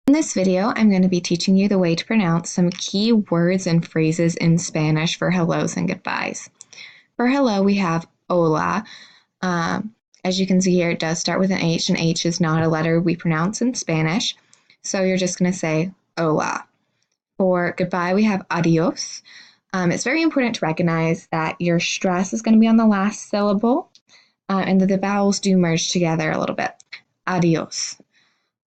In this video, I'm going to be teaching you the way to pronounce some key words and phrases in Spanish for hellos and goodbyes. For hello, we have hola. As you can see here, it does start with an H, and H is not a letter we pronounce in Spanish. So you're just going to say hola. For goodbye, we have adios. It's very important to recognize that your stress is going to be on the last syllable, and that the vowels do merge together a little bit. Adios.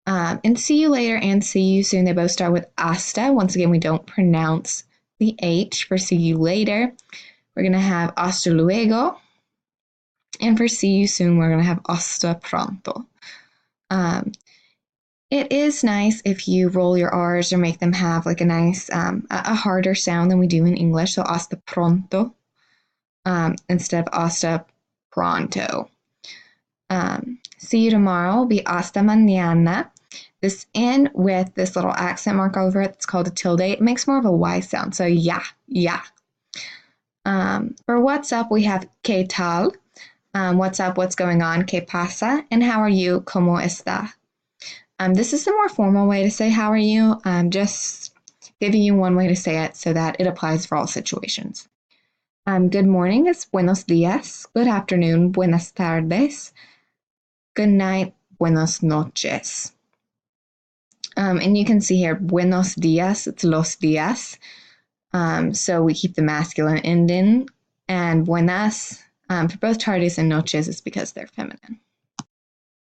And see you later and see you soon, they both start with hasta. Once again, we don't pronounce the H for see you later. We're going to have hasta luego. And for see you soon, we're going to have hasta pronto. It is nice if you roll your R's or make them have like a nice, a harder sound than we do in English. So hasta pronto instead of hasta pronto. See you tomorrow will be hasta mañana. This N with this little accent mark over it, it's called a tilde. It makes more of a Y sound, so yeah. For what's up, we have ¿qué tal? What's up, what's going on, ¿qué pasa? And how are you, ¿cómo está? This is the more formal way to say how are you. Just giving you one way to say it so that it applies for all situations. Good morning is buenos días. Good afternoon, buenas tardes. Good night, buenas noches. And you can see here, buenos días, it's los días. So we keep the masculine end in. And buenas, for both tardes and noches, is because they're feminine.